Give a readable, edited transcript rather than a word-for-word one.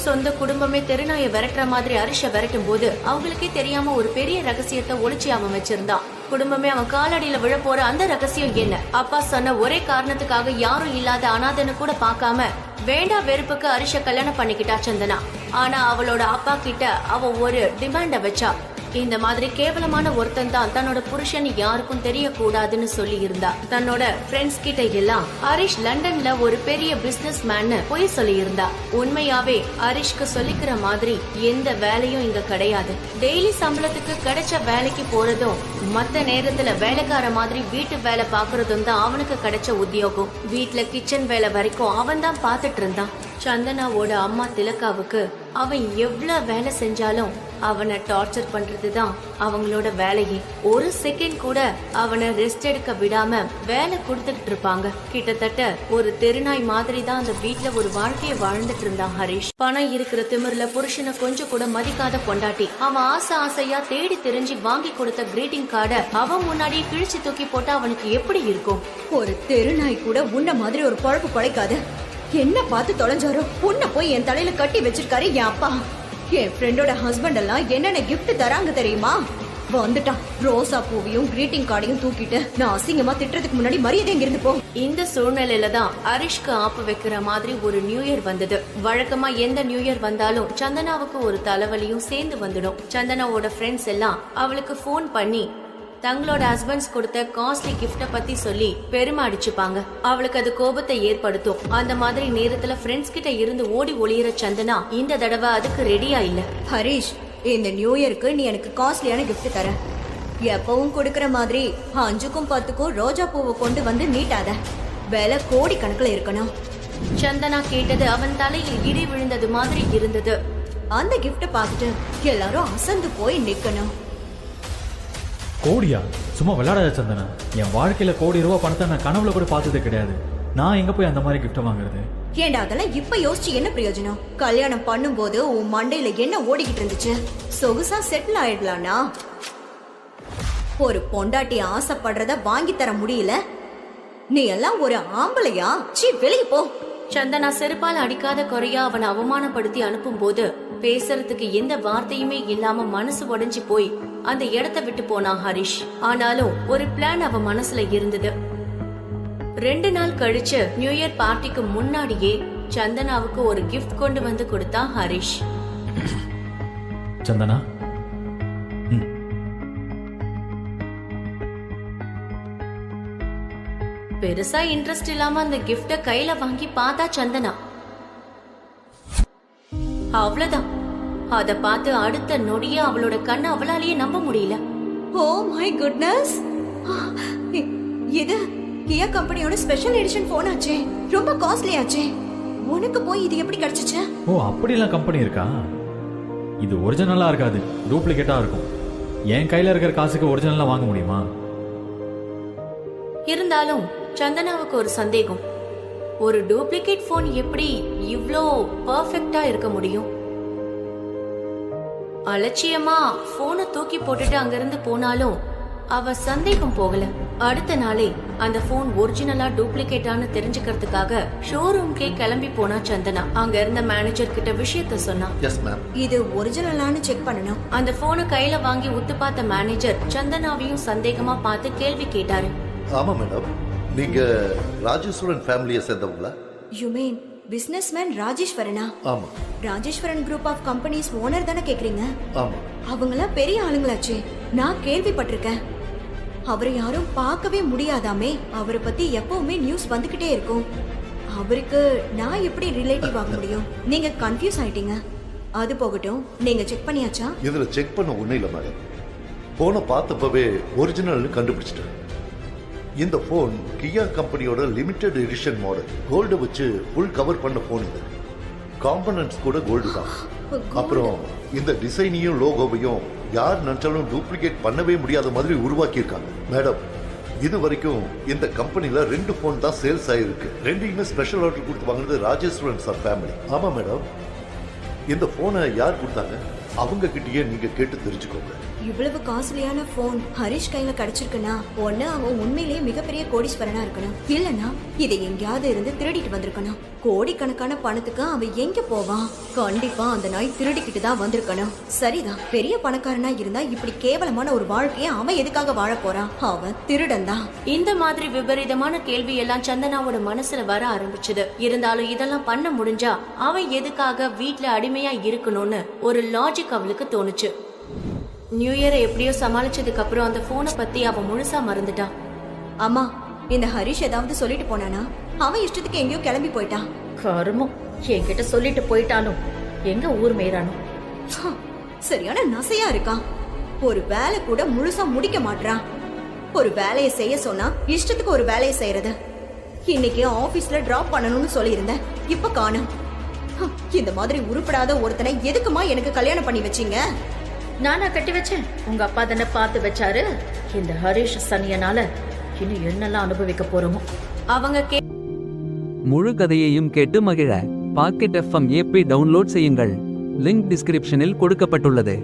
சொந்த குடும்பமே தெருநாயை விரட்டுற மாதிரி ஹரிஷ விரட்டும் போது அவங்களுக்கே தெரியாம ஒரு பெரிய ரகசியத்தை ஒளிச்சு அவன் வச்சிருந்தான். குடும்பமே அவன் காலடியில விழ போற அந்த ரகசியம் என்ன? அப்பா சொன்ன ஒரே காரணத்துக்காக யாரும் இல்லாத அனாதன்னு கூட பாக்காம வேண்டா வெறுப்புக்கு ஹரிஷ கல்யாணம் பண்ணிக்கிட்டா சந்தனா. ஆனா அவளோட அப்பா கிட்ட அவ ஒரு டிமாண்ட வச்சா. இந்த மாதிரி கேவலமான ஒருத்தன் தான் தன்னோட புருஷன் யாருக்கும் தெரியக்கூடாதுன்னு சொல்லி இருந்தா. தன்னோட ஃப்ரெண்ட்ஸ் கிட்ட எல்லாம் ஹரிஷ் லண்டன்ல ஒரு பெரிய பிசினஸ் மேன் போய் சொல்லி இருந்தா. உண்மையாவே ஹரிஷ்க்கு சொல்லிக்கிற மாதிரி எந்த வேலையும் இங்க கிடையாது. டெய்லி சம்பளத்துக்கு கிடைச்ச வேலைக்கு போறதும் மத்த நேரத்துல வேலைக்கார மாதிரி வீட்டு வேலை பாக்குறதும் தான் அவனுக்கு கிடைச்ச உத்தியோகம். வீட்டுல கிச்சன் வேலை வரைக்கும் அவன் தான் பாத்துட்டு இருந்தான். சந்தனாவோட அம்மா திலக்காவுக்கு அவன் எவ்வளவு வேலை செஞ்சாலும் அவனை டார்ச்சர் பண்றதுதான் அவங்களோட வேலையே. ஒரு செகண்ட் கூட அவனை ரெஸ்ட் எடுக்க விடாம வேலை கொடுத்துட்டு இருப்பாங்க. கிட்டத்தட்ட ஒரு தெருநாய் மாதிரி தான் அந்த வீட்டுல ஒரு வாழ்க்கைய வாழ்ந்துட்டு இருந்தான் ஹரிஷ். பணம் இருக்கிற திமிர்ல புருஷனை கொஞ்சம் கூட மதிக்காத பொண்டாட்டி அவன் ஆசையா தேடி தெரிஞ்சு வாங்கி கொடுத்த கிரீட்டிங் கார்டை அவன் முன்னாடியே கிழிச்சு தூக்கி போட்டா அவனுக்கு எப்படி இருக்கும்? ஒரு தெருநாய் கூட உன்ன மாதிரி ஒரு குழப்பு குலைக்காது. என்ன பார்த்து தொலைஞ்சாரோ உன்ன போய் என் தலையில கட்டி வச்சிருக்காரு என் அப்பா. என் ஃப்ரெண்டோட ஹஸ்பண்ட் எல்லாம் என்னென்ன கிஃப்ட் தராங்க தெரியுமா? வந்துட்டான் ரோசா பூவையும் கிரீட்டிங் கார்டையும் தூக்கிட்டு. நான் அசிங்கமா திட்டுறதுக்கு முன்னாடி மரியாதை இங்கிருந்து போ. இந்த சூழ்நிலையில தான் ஹரிஷ்க்கு ஆப்பு வைக்கிற மாதிரி ஒரு நியூ இயர் வந்தது. வழக்கமா எந்த நியூ இயர் வந்தாலும் சந்தனாவுக்கு ஒரு தலைவலியும் சேர்ந்து வந்துடும். சந்தனாவோட ஃப்ரெண்ட்ஸ் எல்லாம் அவளுக்கு போன் பண்ணி தங்களோட ஹஸ்பண்ட்ஸ் கொடுத்த காஸ்ட்லி கிஃப்ட பத்தி சொல்லி பெருமை அடிச்சுப்பாங்க. அவளுக்கு அது கோபத்தை ஏற்படுத்தும். அந்த மாதிரி நேரத்துல ஃப்ரெண்ட்ஸ் கிட்ட இருந்து ஓடி ஒளியிற சந்தனா இந்த தடவை அதுக்கு ரெடியா இல்ல. ஹரிஷ், இந்த நியூ இயருக்கு நீ எனக்கு காஸ்ட்லியான கிஃப்ட் தர. எப்பவும் கொடுக்கற மாதிரி 5க்கும் 10க்கும் ரோஜா பூவை கொண்டு வந்து நீட்டாத. விலை கோடி கணக்குல இருக்கணும். சந்தனா கேட்டது அவன் தலையில் இடி விழுந்தது மாதிரி இருந்தது. அந்த கிஃப்ட பார்த்துட்டு எல்லாரும் அசந்து போய் நிக்கணும். கோடியா? சும்மா விளையாடாத சந்தனா. என் வாழ்க்கையில கோடி ரூபாய் பணத்தை நான் கனவுல கூட பார்த்தது கிடையாது. நான் எங்க போய் அந்த மாதிரி கிஃப்ட் வாங்குறது? ஏண்டா அதெல்லாம் இப்ப யோசிச்சு என்ன பிரயோஜனம்? கல்யாணம் பண்ணும் போது உன் மண்டையில என்ன ஓடிக்கிட்டு இருந்துச்சு? சொகுசா செட்டில் ஆயிடலானா? ஒரு பொண்டாட்டி ஆசைப்படுறத வாங்கி தர முடியல. நீ எல்லாம் ஒரு ஆம்பளையா? சீ, வெளியே போ. சந்தனா செருப்பால் அடிக்காத குறையா அவனை அவமானப்படுத்தி அனுப்பும் போது பேசுறதுக்கு எந்த வார்த்தையுமே இல்லாம மனசு உடைஞ்சு போய் அந்த இடத்தை விட்டு போனான் ஹரிஷ். ஆனாலும் ஒரு பிளான் அவன் மனசுல இருந்தது. 2 நாள் கழிச்சு நியூ இயர் பார்ட்டிக்கு முன்னாடியே சந்தனாவுக்கு ஒரு கிஃப்ட் கொண்டு வந்து கொடுத்தான் ஹரிஷ். சந்தனா, பெருசா இன்ட்ரெஸ்ட் இல்லாம அந்த கிஃப்ட கையில வாங்கி பார்த்தா சந்தனா. அவ்வளவுதான். அத பார்த்து அடுத்த நொடியே அவளோட கண்ணு அவளாலேயே நம்ப முடியல. ஓ மை குட்னஸ், இது கியா கம்பெனியோட ஸ்பெஷல் எடிஷன் போன் ஆச்சே. ரொம்ப காஸ்ட்லி ஆச்சே. உனக்கு போய் இது எப்படி கிடைச்சிச்சு? ஓ, அப்படிலாம் கம்பெனி இருக்கா? இது ஒரிஜினலா இருக்காது, டூப்ளிகேட்டா இருக்கும். என் கையில இருக்கிற காசுக்கு ஒரிஜினலா வாங்க முடியுமா? இருந்தாலும் சந்தனாவுக்கு ஒரு சந்தேகம். ஒரு டூப்ளிகேட் போன் எப்படி இவ்ளோ பெர்ஃபெக்ட்டா இருக்க முடியும்? அலட்சியமா போனை தூக்கி போட்டுட்டு அங்கிருந்து போனாலும் அவ சந்தேகம் போகல. அடுத்த நாளே அந்த போன் ஒரிஜினலா டூப்ளிகேட்டான்னு தெரிஞ்சுக்கிறதுக்காக ஷோரூம்கே கிளம்பி போனா சந்தனா. அங்க இருந்த மேனேஜர் கிட்ட விஷயத்த சொன்னா. இது ஒரிஜினலான்னு செக் பண்ணணும். அந்த போனை கையில வாங்கி உத்து பார்த்த மேனேஜர் சந்தனாவையும் சந்தேகமா பார்த்து கேள்வி கேட்டாரு. ஆமா மேடம், நீங்க ராஜேஸ்வரன் ஃபேமிலியை சேர்ந்தவங்களா? யூ மீன் பிசினஸ்மேன் ராஜேஸ்வரனா? ஆமா. Rajeswaran group of companies owner தானே கேக்குறீங்க? ஆமா. அவங்கள பெரிய ஆளுங்களாச்சே, நான் கேள்விப்பட்டிருக்கேன். அவரை யாரும் பார்க்கவே முடியாதாமே. அவரை பத்தி எப்பவுமே நியூஸ் வந்துகிட்டே இருக்கும். அவருக்கு நான் எப்படி ரிலேட்டிவ் ஆக முடியும்? நீங்க கன்ஃபியூஸ் ஆயிட்டீங்க. அது போகட்டும், நீங்க செக் பண்ணியாச்சா? இதுல செக் பண்ண ஒண்ணும் இல்ல மேடம். போனை பார்த்தப்பவே ஒரிஜினல்னு கண்டுபிடிச்சிட்டேன். இந்த போன் கியா கம்பெனியோட லிமிடெட் எடிஷன் மாடல். கோல்டு வச்சு ஃபுல் கவர் பண்ண போன் இது. காம்பனன்ட்ஸ் கூட கோல்டு தான். அப்புறம் இந்த டிசைனையும் லோகோவையும் யார் நினைச்சாலும் டூப்ளிகேட் பண்ணவே முடியாத மாதிரி உருவாக்கி இருக்காங்க. மேடம், இது வரைக்கும் இந்த கம்பெனில 2 போன் தான் சேல்ஸ் ஆயிருக்கு. 2யுமே ஸ்பெஷல் ஆர்டர் கொடுத்து வாங்குறது ராஜேஸ்வரன் சார் ஃபேமிலி. ஆமா மேடம். இந்த போனை யார் கொடுத்தாங்க? அவங்க கிட்டயே நீங்க கேட்டு தெரிஞ்சுக்கோங்க. இவ்வளவு காஸ்ட்லியான போன் ஹரிஷ் கையில கிடைச்சிருக்குன்னா ஒண்ணு அவன் உண்மையிலேயே மிகப்பெரிய கோடீஸ்வரனா இருக்கணும், இல்லனா இதை எங்கேயாவது இருந்து திருடிட்டு வந்திருக்கணும். கோடிக்கணக்கான பணத்துக்கு அவன் எங்க போவான்? கண்டிப்பா அந்த நாய் திருடிக்கிட்டு தான் வந்திருக்கணும். சரிதான், பெரிய பணக்காரனா இருந்தா இப்படி கேவலமான ஒரு வாழ்க்கையை அவன் எதுக்காக வாழ போறான்? அவன் திருடன் தான். இந்த மாதிரி விபரீதமான கேள்வி எல்லாம் சந்தனாவோட மனசுல வர ஆரம்பிச்சது. இருந்தாலும் இதெல்லாம் பண்ண முடிஞ்சா அவன் எதுக்காக வீட்ல அடிமையா இருக்கணும்னு ஒரு லாஜிக் அவளுக்கு தோணுச்சு. நியூ இயரை எப்படியோ சமாளிச்சதுக்கு அப்புறம் அந்த போனை பத்தி அவன் முழுசா மறந்துட்டான். அம்மா, இந்த ஹரிஷ் ஏதாவது சொல்லிட்டு போனானா? அவன் இஷ்டத்துக்கு எங்கேயோ கிளம்பி போயிட்டான். கருமம், என்கிட்ட சொல்லிட்டு போயிட்டாலும் எங்க ஊர் மேறானோ. சரியான நசையா இருக்கான். ஒரு வேலை கூட முழுசா முடிக்க மாட்டான். ஒரு வேலையை செய்ய சொன்னா இஷ்டத்துக்கு ஒரு வேலையை செய்யறது. இன்னைக்கு ஆபீஸ்ல டிராப் பண்ணணும்னு சொல்லியிருந்தேன், இப்ப காணோம். இந்த மாதிரி உருப்படாத ஒருத்தனை எதுக்குமா எனக்கு கல்யாணம் பண்ணி வச்சீங்க? நானா கட்டி வச்சேன்? உங்க அப்பா தானே பார்த்து வச்சாரு. இந்த ஹரிஷ் சனியனால இன்னும் என்னெல்லாம் அனுபவிக்க போறோமோ. அவங்க முழு கதையையும் கேட்டு மகிழ பாக்கெட் FM APP டவுன்லோட் செய்யுங்கள். லிங்க் டிஸ்கிரிப்ஷனில் கொடுக்கப்பட்டுள்ளது.